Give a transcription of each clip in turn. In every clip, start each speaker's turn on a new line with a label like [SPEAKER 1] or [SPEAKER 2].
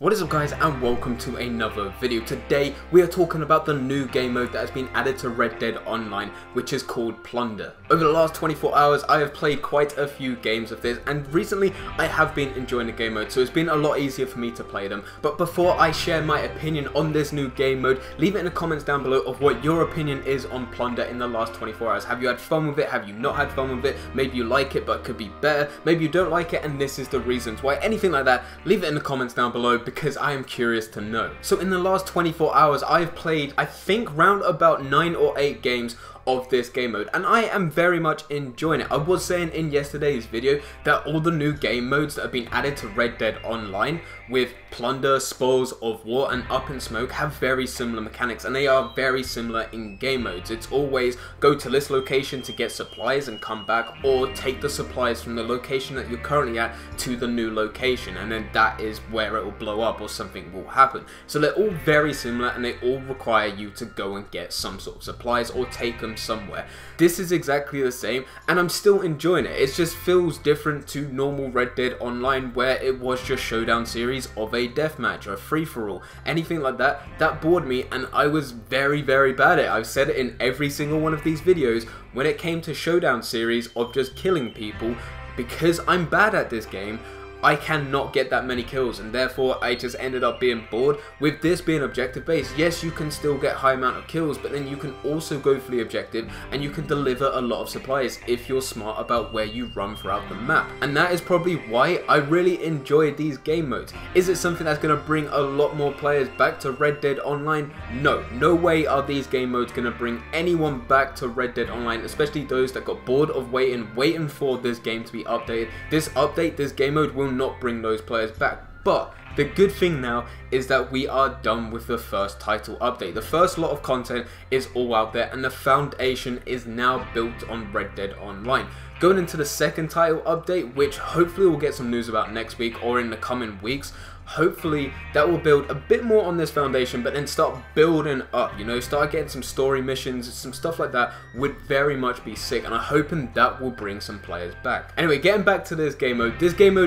[SPEAKER 1] What is up guys, and welcome to another video. Today we are talking about the new game mode that has been added to Red Dead Online, which is called Plunder. Over the last 24 hours I have played quite a few games of this, and recently I have been enjoying the game mode, so it's been a lot easier for me to play them. But before I share my opinion on this new game mode, leave it in the comments down below of what your opinion is on Plunder in the last 24 hours. Have you had fun with it? Have you not had fun with it? Maybe you like it but could be better. Maybe you don't like it and this is the reasons why. Anything like that, leave it in the comments down below, because I am curious to know. So in the last 24 hours I've played, I think, round about 9 or 8 games of this game mode, and I am very much enjoying it. I was saying in yesterday's video that all the new game modes that have been added to Red Dead Online, with Plunder, Spoils of War and Up in Smoke, have very similar mechanics, and they are very similar in game modes. It's always go to this location to get supplies and come back, or take the supplies from the location that you're currently at to the new location, and then that is where it will blow up or something will happen. So they're all very similar, and they all require you to go and get some sort of supplies or take them somewhere. This is exactly the same, and I'm still enjoying it. It just feels different to normal Red Dead Online, where it was just showdown series of a deathmatch or a free-for-all. Anything like that, that bored me, and I was very bad at it. I've said it in every single one of these videos. When it came to showdown series of just killing people, because I'm bad at this game, I cannot get that many kills, and therefore I just ended up being bored. With this being objective based, yes, you can still get high amount of kills, but then you can also go for the objective and you can deliver a lot of supplies if you're smart about where you run throughout the map. And that is probably why I really enjoy these game modes. Is it something that's going to bring a lot more players back to Red Dead Online? No way are these game modes going to bring anyone back to Red Dead Online, especially those that got bored of waiting for this game to be updated. This game mode will not bring those players back. But the good thing now is that we are done with the first title update. The first lot of content is all out there, and the foundation is now built on Red Dead Online. Going into the second title update, which hopefully we'll get some news about next week or in the coming weeks, hopefully that will build a bit more on this foundation, but then start building up, you know, start getting some story missions, some stuff like that would very much be sick, and I'm hoping that will bring some players back. Anyway, getting back to this game mode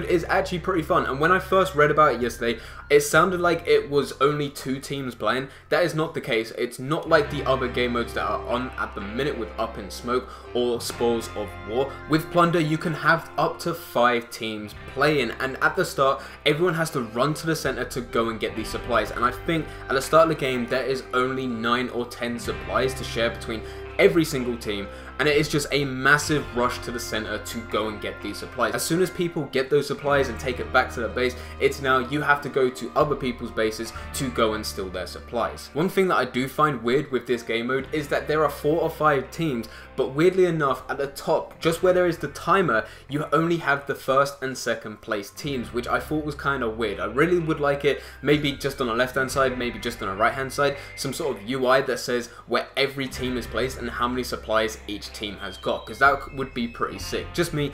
[SPEAKER 1] is actually pretty fun, and when I first read about it yesterday, it sounded like it was only 2 teams playing. That is not the case. It's not like the other game modes that are on at the minute with Up in Smoke or Spoils of War. With Plunder, you can have up to 5 teams playing, and at the start, everyone has to run to the center to go and get these supplies, and I think at the start of the game there is only 9 or 10 supplies to share between every single team, and it is just a massive rush to the center to go and get these supplies. As soon as people get those supplies and take it back to their base, it's now you have to go to other people's bases to go and steal their supplies. One thing that I do find weird with this game mode is that there are 4 or 5 teams, but weirdly enough, at the top, just where there is the timer, you only have the first and second place teams, which I thought was kind of weird. I really would like it maybe just on the left hand side, maybe just on the right hand side, some sort of UI that says where every team is placed and how many supplies each team has got, because that would be pretty sick. Just me,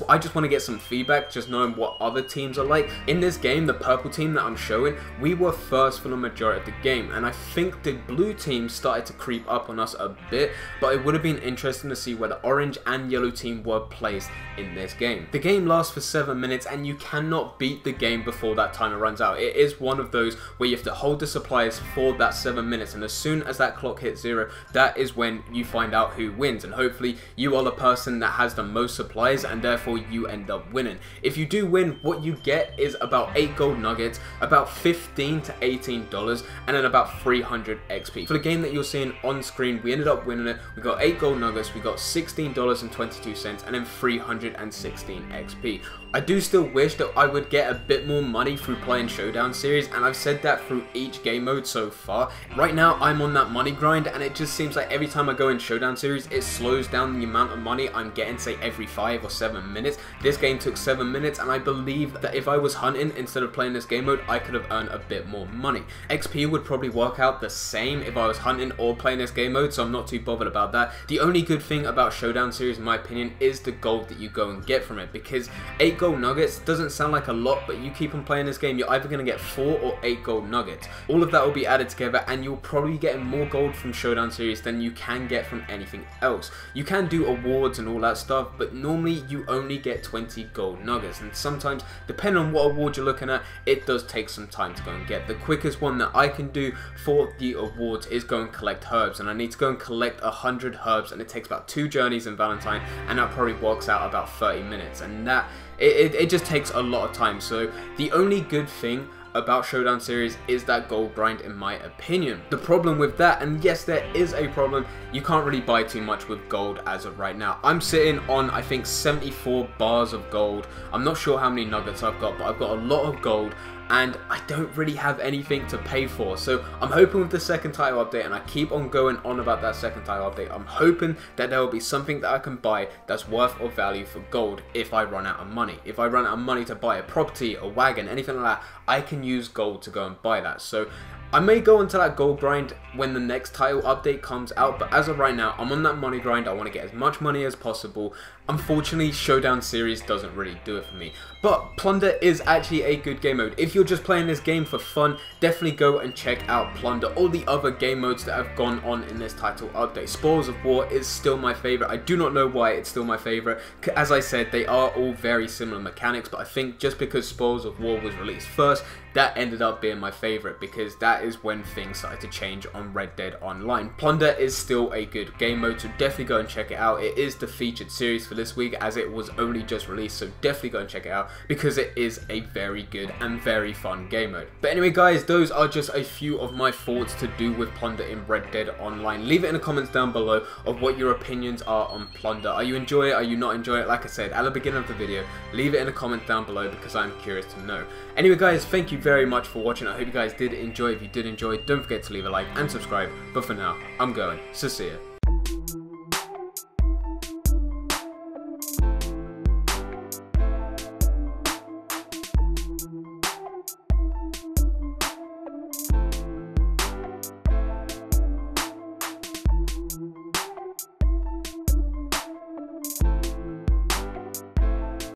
[SPEAKER 1] I just want to get some feedback, just knowing what other teams are like. In this game, the purple team that I'm showing, we were first for the majority of the game, and I think the blue team started to creep up on us a bit, but it would have been interesting to see where the orange and yellow team were placed in this game. The game lasts for 7 minutes, and you cannot beat the game before that timer runs out. It is one of those where you have to hold the supplies for that 7 minutes, and as soon as that clock hits 0, that is when you find out who wins, and hopefully you are the person that has the most supplies, and therefore you end up winning. If you do win, what you get is about 8 gold nuggets, about $15 to $18, and then about 300 XP. For the game that you're seeing on screen, we ended up winning it. We got 8 gold nuggets, we got $16.22, and then 316 XP. I do still wish that I would get a bit more money through playing Showdown series, and I've said that through each game mode so far. Right now I'm on that money grind, and it just seems like every time I go in Showdown series it slows down the amount of money I'm getting, say every 5 or 7 minutes. This game took 7 minutes, and I believe that if I was hunting instead of playing this game mode, I could have earned a bit more money. XP would probably work out the same if I was hunting or playing this game mode, so I'm not too bothered about that. The only good thing about Showdown series, in my opinion, is the gold that you go and get from it, because 8 gold nuggets doesn't sound like a lot, but you keep on playing this game, you're either going to get 4 or 8 gold nuggets. All of that will be added together, and you'll probably be getting more gold from Showdown series than you can get from anything else. You can do awards and all that stuff, but normally you only get 20 gold nuggets, and sometimes, depending on what award you're looking at, it does take some time to go and get. The quickest one that I can do for the awards is go and collect herbs, and I need to go and collect 100 herbs, and it takes about 2 journeys in Valentine, and that probably works out about 30 minutes, and that it just takes a lot of time. So the only good thing about Showdown series is that gold grind, in my opinion. The problem with that, and yes there is a problem, you can't really buy too much with gold as of right now. I'm sitting on I think 74 bars of gold. I'm not sure how many nuggets I've got, but I've got a lot of gold and I don't really have anything to pay for. So I'm hoping with the second title update, and I keep on going on about that second title update, I'm hoping that there will be something that I can buy that's worth of value for gold if I run out of money. If I run out of money to buy a property, a wagon, anything like that, I can use gold to go and buy that. So I may go into that gold grind when the next title update comes out, but as of right now, I'm on that money grind. I want to get as much money as possible. Unfortunately, Showdown series doesn't really do it for me. But Plunder is actually a good game mode. If you're just playing this game for fun, definitely go and check out Plunder. All the other game modes that have gone on in this title update. Spoils of War is still my favorite. I do not know why it's still my favorite. As I said, they are all very similar mechanics, but I think just because Spoils of War was released first, that ended up being my favorite, because that is when things started to change on Red Dead Online. Plunder is still a good game mode, so definitely go and check it out. It is the featured series for this week, as it was only just released, so definitely go and check it out, because it is a very good and very fun game mode. But anyway guys, those are just a few of my thoughts to do with Plunder in Red Dead Online. Leave it in the comments down below of what your opinions are on Plunder. Are you enjoying it? Are you not enjoying it? Like I said at the beginning of the video, leave it in the comments down below, because I'm curious to know. Anyway guys, thank you very much for watching. I hope you guys did enjoy. If you did enjoy, don't forget to leave a like and subscribe. But for now, I'm going. So see ya.